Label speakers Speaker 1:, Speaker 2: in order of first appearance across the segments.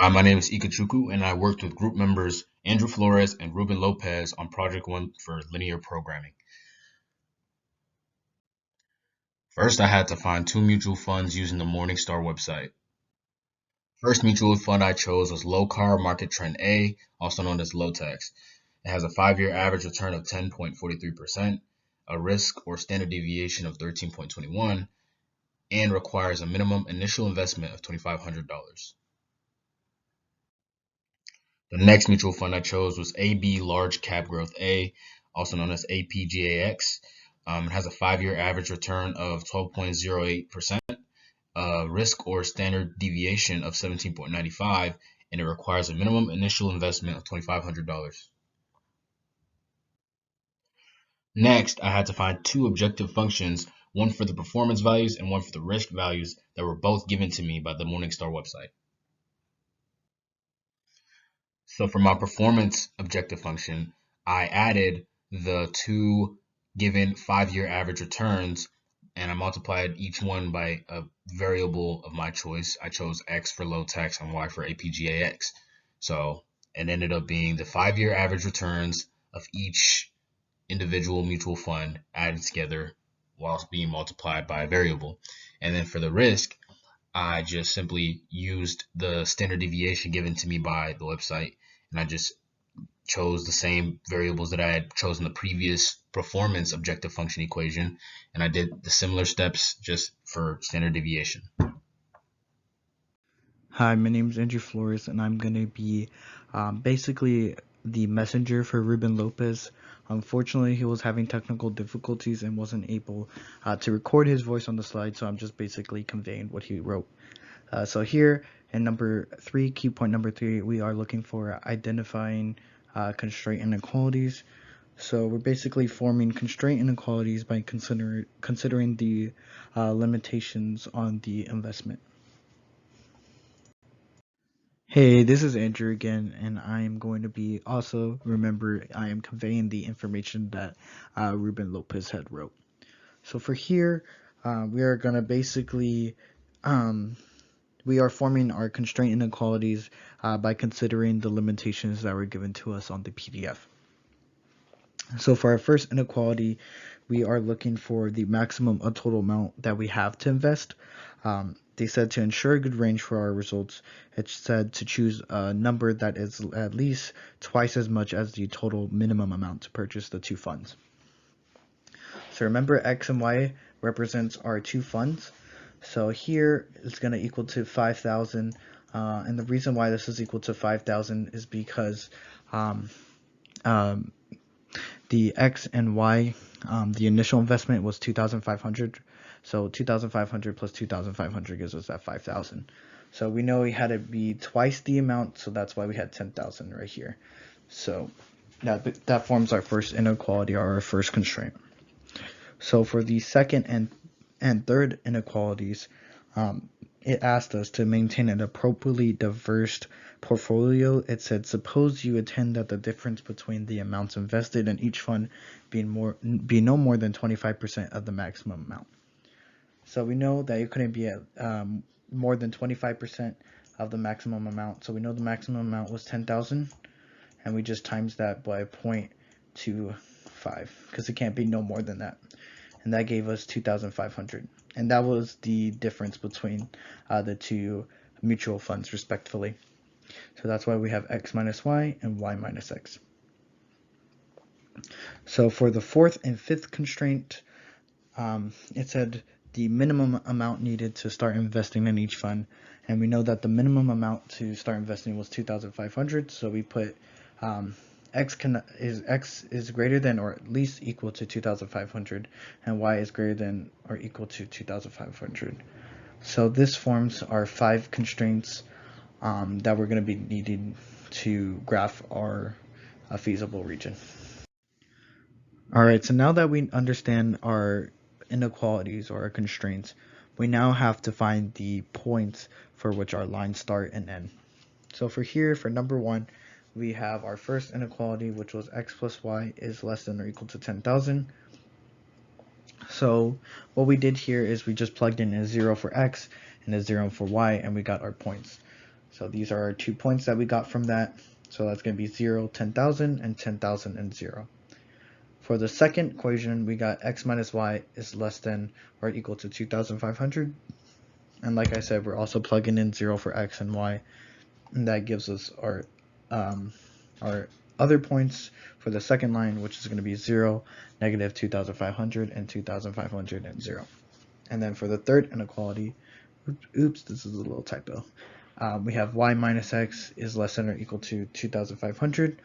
Speaker 1: Hi, my name is Ikachuku, and I worked with group members Andrew Flores and Ruben Lopez on Project One for linear programming. First, I had to find two mutual funds using the Morningstar website. First mutual fund I chose was Low Car Market Trend A, also known as LOTEX. It has a 5-year average return of 10.43%, a risk or standard deviation of 13.21, and requires a minimum initial investment of $2,500. The next mutual fund I chose was AB Large Cap Growth A, also known as APGAX. It has a 5-year average return of 12.08%, risk or standard deviation of 17.95, and it requires a minimum initial investment of $2,500. Next, I had to find two objective functions, one for the performance values and one for the risk values that were both given to me by the Morningstar website. So for my performance objective function, I added the two given 5-year average returns and I multiplied each one by a variable of my choice. I chose X for low tax and Y for APGAX. So it ended up being the 5-year average returns of each individual mutual fund added together whilst being multiplied by a variable. And then for the risk, I just simply used the standard deviation given to me by the website, and I just chose the same variables that I had chosen the previous performance objective function equation, and I did the similar steps just for standard deviation.
Speaker 2: Hi, my name is Andrew Flores, and I'm going to be basically the messenger for Ruben Lopez. Unfortunately, he was having technical difficulties and wasn't able to record his voice on the slide, so I'm just basically conveying what he wrote. So here in key point number three, we are looking for identifying constraint inequalities. So we're basically forming constraint inequalities by considering the limitations on the investment. Hey, this is Andrew again, and I am going to be also, remember, I am conveying the information that Ruben Lopez had wrote. So for here, we are going to basically, we are forming our constraint inequalities by considering the limitations that were given to us on the PDF. So for our first inequality, we are looking for the maximum total amount that we have to invest. They said to ensure a good range for our results, it said to choose a number that is at least twice as much as the total minimum amount to purchase the two funds. So remember, X and Y represents our two funds. So here it's going to equal to 5,000. And the reason why this is equal to 5,000 is because the X and Y, the initial investment was 2,500. So 2,500 plus 2,500 gives us that 5,000. So we know we had to be twice the amount, so that's why we had 10,000 right here. So that forms our first inequality, or our first constraint. So for the second and third inequalities, it asked us to maintain an appropriately diverse portfolio. It said, suppose you intend that the difference between the amounts invested in each fund be no more than 25% of the maximum amount. So we know that it couldn't be at more than 25% of the maximum amount. So we know the maximum amount was 10,000, and we just times that by 0.25 because it can't be no more than that. And that gave us 2,500. And that was the difference between the two mutual funds, respectively. So that's why we have X minus Y and Y minus X. So for the fourth and fifth constraint, it said the minimum amount needed to start investing in each fund. And we know that the minimum amount to start investing was 2,500. So we put X is greater than or at least equal to 2,500, and Y is greater than or equal to 2,500. So this forms our 5 constraints that we're going to be needing to graph our feasible region. All right, so now that we understand our inequalities or our constraints, we now have to find the points for which our lines start and end. So for here, for number 1, we have our first inequality, which was X plus Y is less than or equal to 10,000. So what we did here is we just plugged in a 0 for X and a 0 for Y, and we got our points. So these are our 2 points that we got from that. So that's going to be 0, 10,000, and 10,000 and 0. For the second equation, we got x minus y is less than or equal to 2,500. And like I said, we're also plugging in 0 for x and y. And that gives us our other points for the second line, which is going to be 0, negative 2,500, and 2,500 and 0. And then for the third inequality, oops, this is a little typo. We have y minus x is less than or equal to 2,500.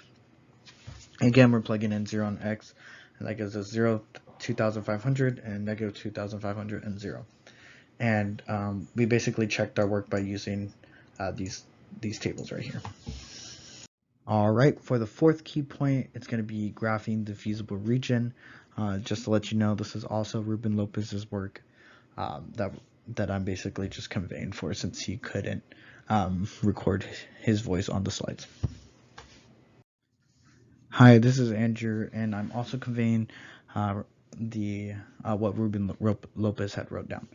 Speaker 2: Again, we're plugging in 0 and x, and that gives us 0, 2,500, and negative 2,500 and 0. And we basically checked our work by using these tables right here. All right, for the fourth key point, it's going to be graphing the feasible region. Just to let you know, this is also Ruben Lopez's work that I'm basically just conveying for, since he couldn't record his voice on the slides. Hi, this is Andrew, and I'm also conveying what Ruben Lopez had wrote down.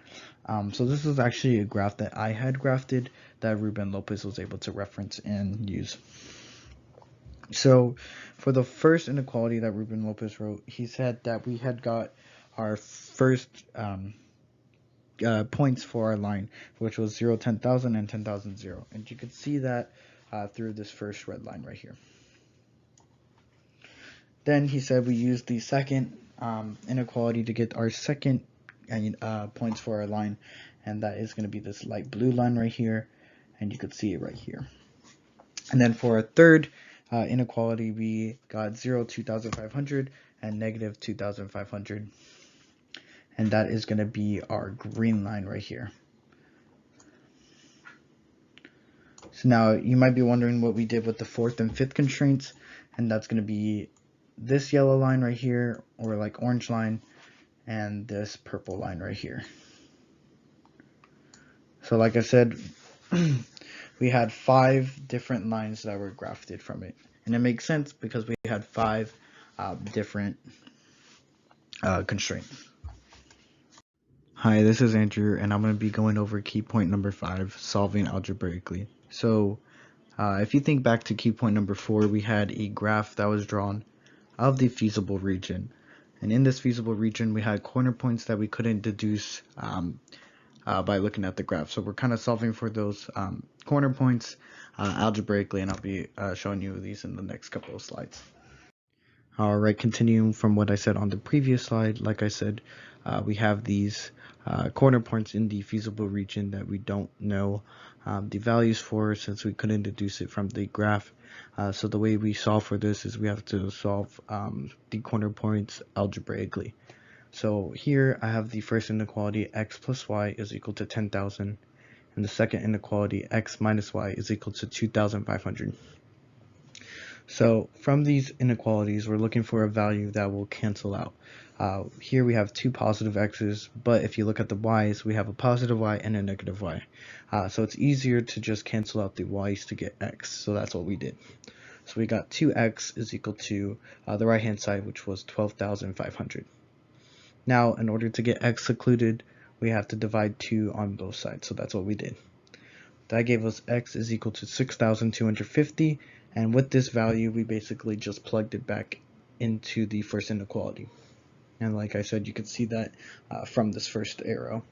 Speaker 2: So this is actually a graph that I had graphed that Ruben Lopez was able to reference and use. So for the first inequality that Ruben Lopez wrote, he said that we had got our first points for our line, which was 0, 10,000, and 10,000, 0. And you can see that through this first red line right here. Then he said we used the second inequality to get our second points for our line, and that is going to be this light blue line right here, and you could see it right here. And then for our third inequality, we got 0, 2,500, and negative 2,500, and that is going to be our green line right here. So now you might be wondering what we did with the fourth and fifth constraints, and that's going to be this yellow line right here, or like orange line, and this purple line right here. So like I said, we had 5 different lines that were graphed from it, and it makes sense because we had 5 different constraints. Hi, this is Andrew, and I'm going to be going over key point number 5, solving algebraically. So if you think back to key point number 4, we had a graph that was drawn of the feasible region, and in this feasible region we had corner points that we couldn't deduce by looking at the graph. So we're kind of solving for those corner points algebraically, and I'll be showing you these in the next couple of slides. Alright, continuing from what I said on the previous slide, like I said, we have these corner points in the feasible region that we don't know the values for, since we couldn't deduce it from the graph. So the way we solve for this is we have to solve the corner points algebraically. So here I have the first inequality, x plus y is equal to 10,000, and the second inequality, x minus y is equal to 2,500. So from these inequalities, we're looking for a value that will cancel out. Here we have 2 positive x's, but if you look at the y's, we have a positive y and a negative y. So it's easier to just cancel out the y's to get x, so that's what we did. So we got 2x is equal to the right hand side, which was 12,500. Now in order to get x secluded, we have to divide 2 on both sides, so that's what we did. That gave us x is equal to 6,250, and with this value we basically just plugged it back into the first inequality. And like I said, you can see that from this first arrow.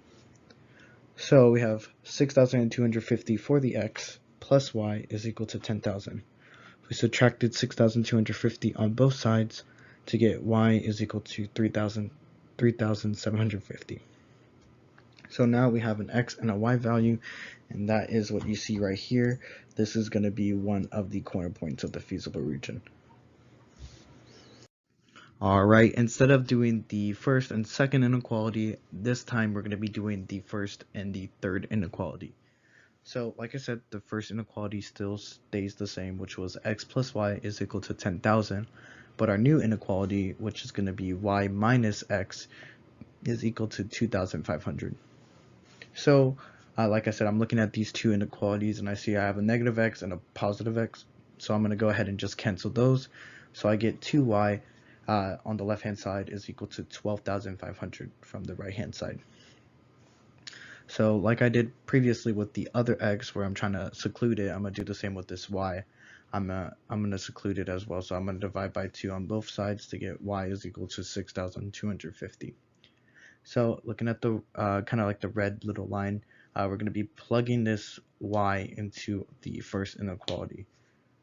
Speaker 2: So we have 6,250 for the x plus y is equal to 10,000. We subtracted 6,250 on both sides to get y is equal to 3,750. So now we have an x and a y value, and that is what you see right here. This is going to be one of the corner points of the feasible region. Alright, instead of doing the first and second inequality, this time we're going to be doing the first and the third inequality. So like I said, the first inequality still stays the same, which was x plus y is equal to 10,000, but our new inequality, which is going to be y minus x, is equal to 2,500. So like I said, I'm looking at these two inequalities and I see I have a negative x and a positive x, so I'm going to go ahead and just cancel those. So I get 2y on the left hand side is equal to 12,500 from the right hand side. So like I did previously with the other x where I'm trying to seclude it, I'm going to do the same with this y. I'm going to seclude it as well. So I'm going to divide by 2 on both sides to get y is equal to 6,250. So looking at the kind of like the red little line, we're going to be plugging this y into the first inequality.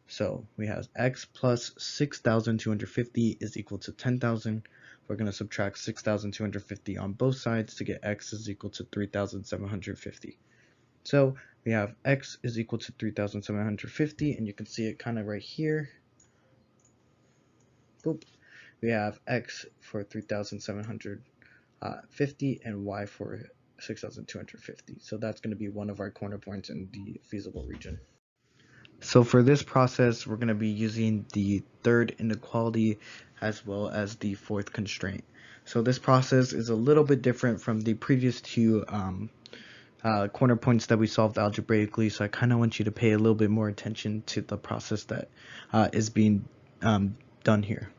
Speaker 2: So we have x plus 6,250 is equal to 10,000. We're going to subtract 6,250 on both sides to get x is equal to 3,750. So we have x is equal to 3,750, and you can see it kind of right here. Boop. We have x for 3,750 and y for 6,250. So that's going to be one of our corner points in the feasible region. So for this process, we're going to be using the third inequality as well as the fourth constraint. So this process is a little bit different from the previous two corner points that we solved algebraically, so I kind of want you to pay a little bit more attention to the process that is being done here.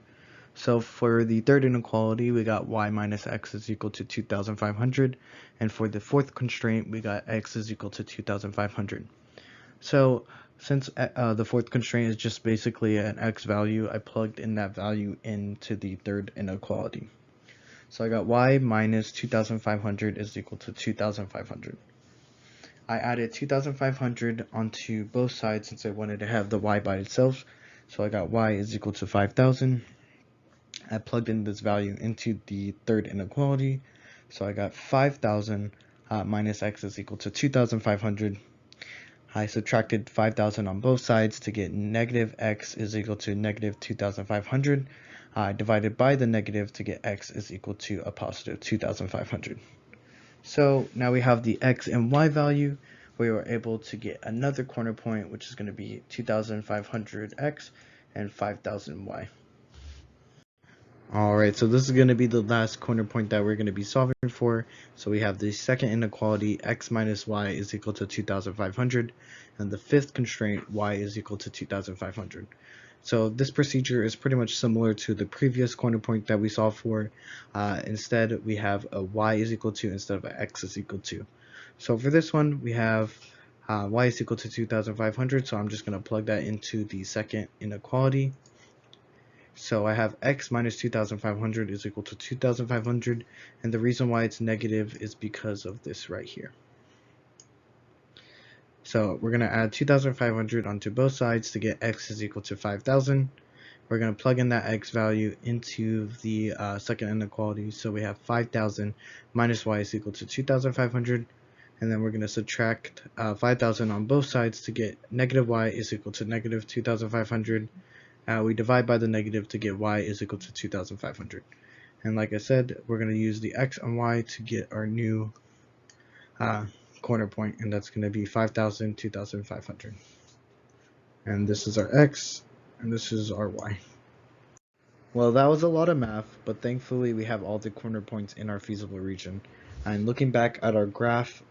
Speaker 2: So for the third inequality, we got y minus x is equal to 2,500, and for the fourth constraint, we got x is equal to 2,500. So since the fourth constraint is just basically an x value, I plugged in that value into the third inequality. So I got y minus 2,500 is equal to 2,500. I added 2,500 onto both sides since I wanted to have the y by itself. So I got y is equal to 5,000. I plugged in this value into the third inequality. So I got 5,000 minus x is equal to 2,500. I subtracted 5,000 on both sides to get negative x is equal to negative 2,500. I divided by the negative to get x is equal to a positive 2,500. So now we have the x and y value. We were able to get another corner point, which is going to be 2,500x and 5,000y. Alright, so this is going to be the last corner point that we're going to be solving for. So we have the second inequality, x minus y is equal to 2,500, and the fifth constraint, y is equal to 2,500. So this procedure is pretty much similar to the previous corner point that we solved for. Instead, we have a y is equal to instead of a x is equal to. So for this one, we have y is equal to 2,500, so I'm just going to plug that into the second inequality. So I have x minus 2,500 is equal to 2,500, and the reason why it's negative is because of this right here. So we're going to add 2,500 onto both sides to get x is equal to 5,000. We're going to plug in that x value into the second inequality, so we have 5,000 minus y is equal to 2,500, and then we're going to subtract 5,000 on both sides to get negative y is equal to negative 2,500. We divide by the negative to get y is equal to 2,500. And like I said, we're going to use the x and y to get our new corner point, and that's going to be 5,000, 2,500. And this is our x, and this is our y. Well, that was a lot of math, but thankfully we have all the corner points in our feasible region. And looking back at our graph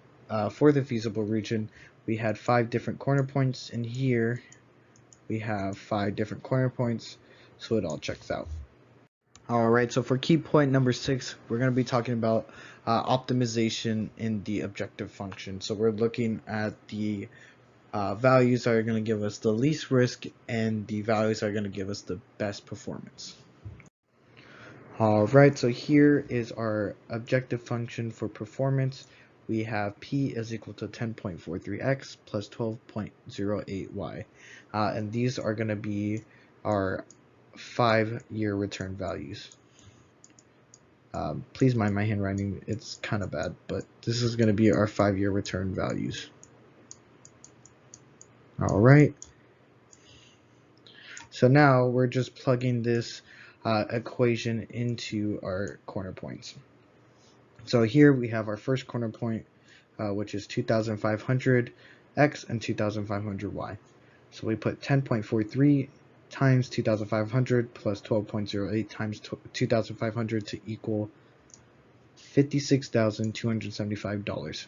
Speaker 2: for the feasible region, we had 5 different corner points, and here we have 5 different corner points, so it all checks out. Alright, so for key point number 6, we're going to be talking about optimization in the objective function. So we're looking at the values that are going to give us the least risk and the values that are going to give us the best performance. Alright, so here is our objective function for performance. We have p is equal to 10.43x plus 12.08y. And these are going to be our 5-year return values. Please mind my handwriting, it's kind of bad, but this is going to be our 5-year return values. Alright, so now we're just plugging this equation into our corner points. So here we have our first corner point, which is 2,500x and 2,500y. So we put 10.43 times 2,500 plus 12.08 times 2,500 to equal $56,275.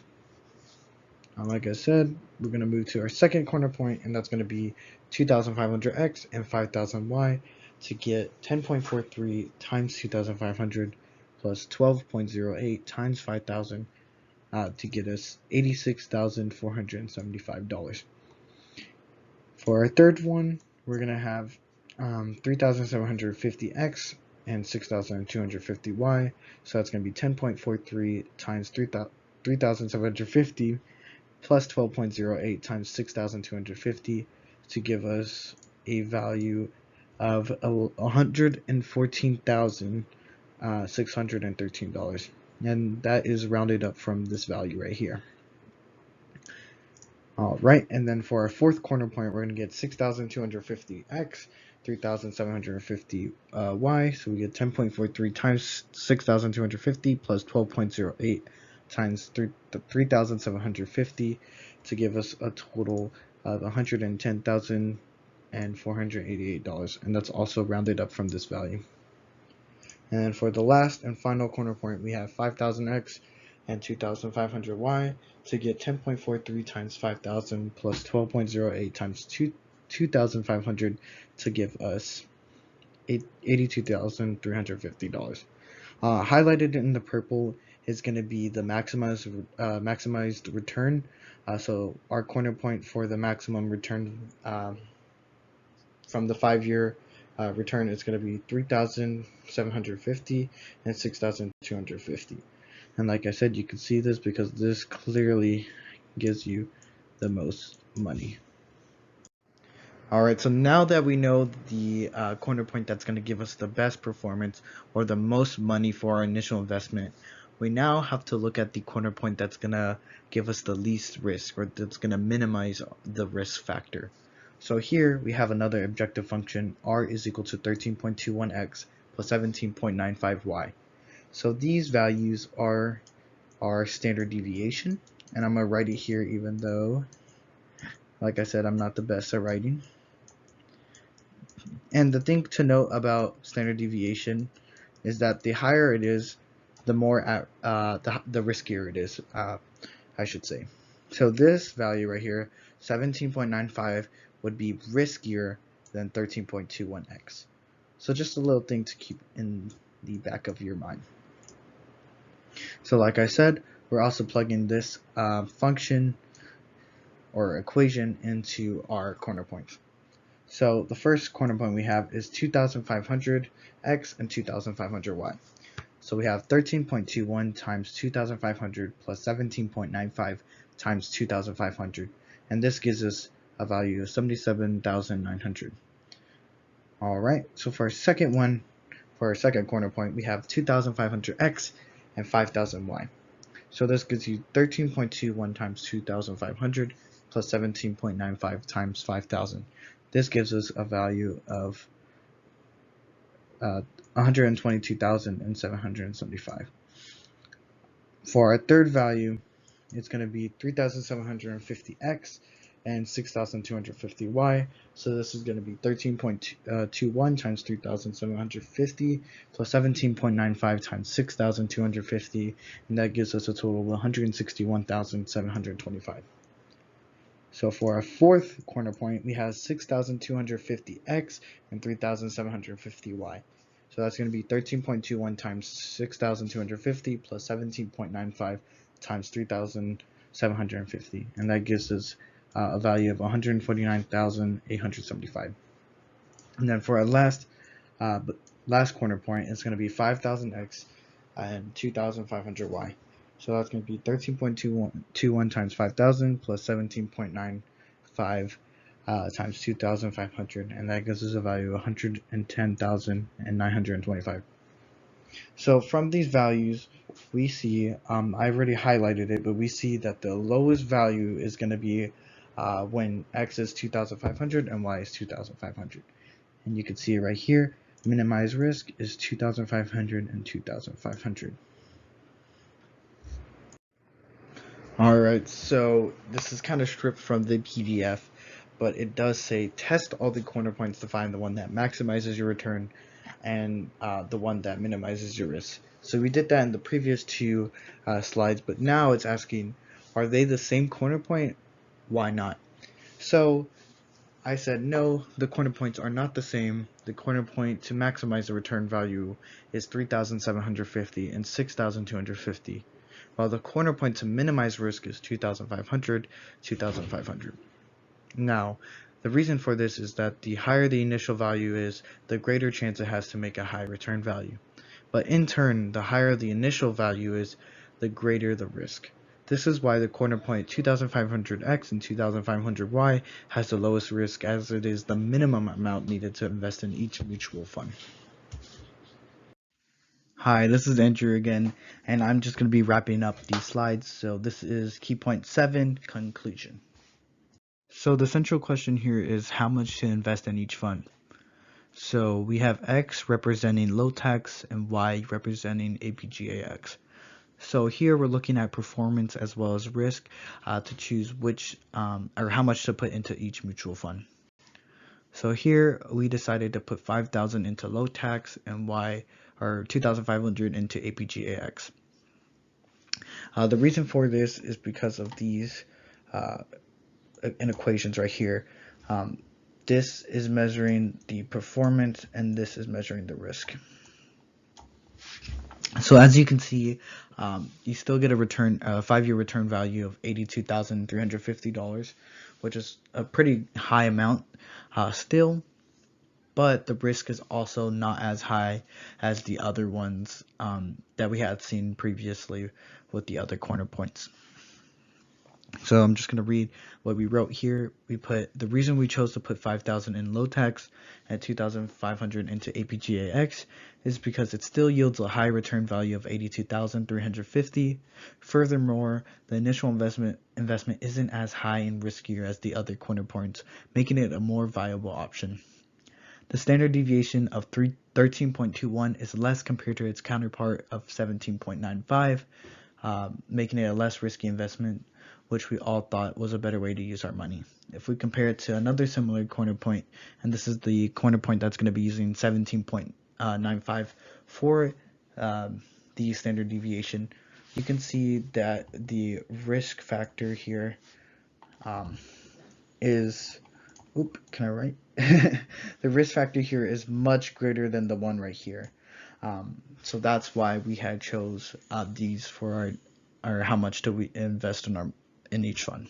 Speaker 2: Like I said, we're going to move to our second corner point, and that's going to be 2,500x and 5,000y to get 10.43 times 2,500 plus 12.08 times 5,000 to get us $86,475. For our third one, we're going to have 3,750x and 6,250y. So that's going to be 10.43 times 3,750 plus 12.08 times 6,250 to give us a value of $114,613. And that is rounded up from this value right here. All right, and then for our fourth corner point, we're going to get 6,250x, 3,750y, so we get 10.43 times 6,250 plus 12.08 times 3,750 to give us a total of $110,488, and that's also rounded up from this value. And then for the last and final corner point, we have 5,000x and 2,500y to get 10.43 times 5,000 plus 12.08 times 2,500 to give us $82,350. Highlighted in the purple is going to be the maximized return. So our corner point for the maximum return from the 5-year return is going to be 3,750 and 6,250. And like I said, you can see this because this clearly gives you the most money. Alright, so now that we know the corner point that's going to give us the best performance or the most money for our initial investment, we now have to look at the corner point that's going to give us the least risk, or that's going to minimize the risk factor. So here we have another objective function, r is equal to 13.21x plus 17.95y. So these values are our standard deviation, and I'm going to write it here even though, like I said, I'm not the best at writing. And the thing to note about standard deviation is that the higher it is, the more the riskier it is, I should say. So this value right here, 17.95, would be riskier than 13.21x. So just a little thing to keep in the back of your mind. So like I said, we're also plugging this function or equation into our corner points. So the first corner point we have is 2,500x and 2,500y. So we have 13.21 times 2,500 plus 17.95 times 2,500, and this gives us a value of 77,900. All right, so for our second one, for our second corner point, we have 2,500x and 5,000y. So this gives you 13.21 times 2,500 plus 17.95 times 5,000. This gives us a value of 122,775. For our third value, it's going to be 3,750x and 6,250y. So this is going to be 13.21 times 3,750 plus 17.95 times 6,250, and that gives us a total of 161,725. So for our fourth corner point, we have 6,250x and 3,750y. So that's going to be 13.21 times 6,250 plus 17.95 times 3,750, and that gives us a value of 149,875. And then for our last corner point, it's going to be 5,000x and 2,500y. So that's going to be 13.21 times 5,000 plus 17.95 times 2,500, and that gives us a value of 110,925. So from these values, we see, I've already highlighted it, but we see that the lowest value is going to be when x is 2,500 and y is 2,500. And you can see it right here, minimize risk is 2,500 and 2,500. Alright, so this is kind of stripped from the PDF, but it does say test all the corner points to find the one that maximizes your return and the one that minimizes your risk. So we did that in the previous two slides, but now it's asking, are they the same corner point? Why not? So I said no, the corner points are not the same. The corner point to maximize the return value is 3,750 and 6,250. while the corner point to minimize risk is 2,500, 2,500. Now, the reason for this is that the higher the initial value is, the greater chance it has to make a high return value. But in turn, the higher the initial value is, the greater the risk. This is why the corner point 2500X and 2500Y has the lowest risk, as it is the minimum amount needed to invest in each mutual fund. Hi, this is Andrew again, and I'm just going to be wrapping up these slides. So this is key point 7, conclusion. So the central question here is how much to invest in each fund. So we have X representing low tax and Y representing APGAX. So here we're looking at performance as well as risk to choose which or how much to put into each mutual fund. So here we decided to put 5,000 into low tax and Y or 2,500 into APGAX. The reason for this is because of these equations right here. This is measuring the performance and this is measuring the risk. So as you can see, you still get a 5-year return value of $82,350, which is a pretty high amount still, but the risk is also not as high as the other ones that we had seen previously with the other corner points. So I'm just going to read what we wrote here. We put the reason we chose to put 5,000 in low tax and 2,500 into APGAX is because it still yields a high return value of 82,350. Furthermore, the initial investment isn't as high and riskier as the other corner points, making it a more viable option. The standard deviation of 13.21 is less compared to its counterpart of 17.95, making it a less risky investment, which we all thought was a better way to use our money. If we compare it to another similar corner point, and this is the corner point that's going to be using 17.95 for the standard deviation, you can see that the risk factor here is, can I write? The risk factor here is much greater than the one right here. So that's why we had chose these for our how much do we invest in each fund.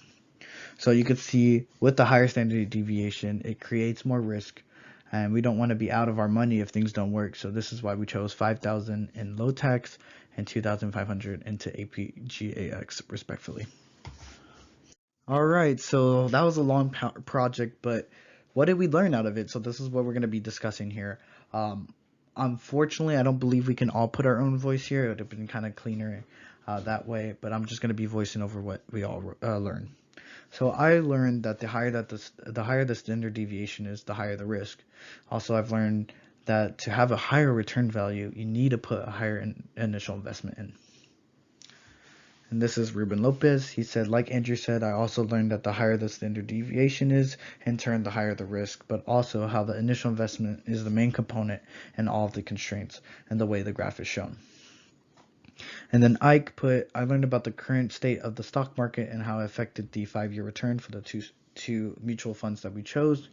Speaker 2: So you can see with the higher standard deviation, it creates more risk, and we don't want to be out of our money if things don't work. So this is why we chose 5,000 in low tax and 2,500 into APGAX respectively. All right, so that was a long project, but what did we learn out of it? So this is what we're going to be discussing here. Unfortunately, I don't believe we can all put our own voice here. It would have been kind of cleaner that way, but I'm just going to be voicing over what we all learned. So I learned that the higher the standard deviation is, the higher the risk. Also, I've learned that to have a higher return value, you need to put a higher initial investment in. And this is Ruben Lopez. He said, like Andrew said, I also learned that the higher the standard deviation is, in turn, the higher the risk, but also how the initial investment is the main component in all of the constraints and the way the graph is shown. And then Ike put, I learned about the current state of the stock market and how it affected the 5-year return for the two mutual funds that we chose.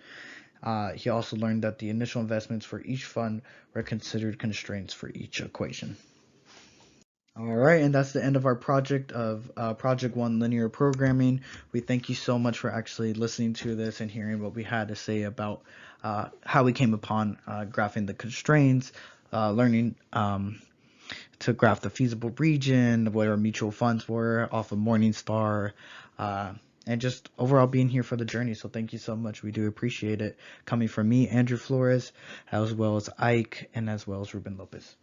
Speaker 2: He also learned that the initial investments for each fund were considered constraints for each equation. All right, and that's the end of our project of Project 1 Linear Programming. We thank you so much for actually listening to this and hearing what we had to say about how we came upon graphing the constraints, learning to graph the feasible region, what our mutual funds were off of Morningstar, and just overall being here for the journey. So thank you so much. We do appreciate it. Coming from me, Andrew Flores, as well as Ike, and as well as Ruben Lopez.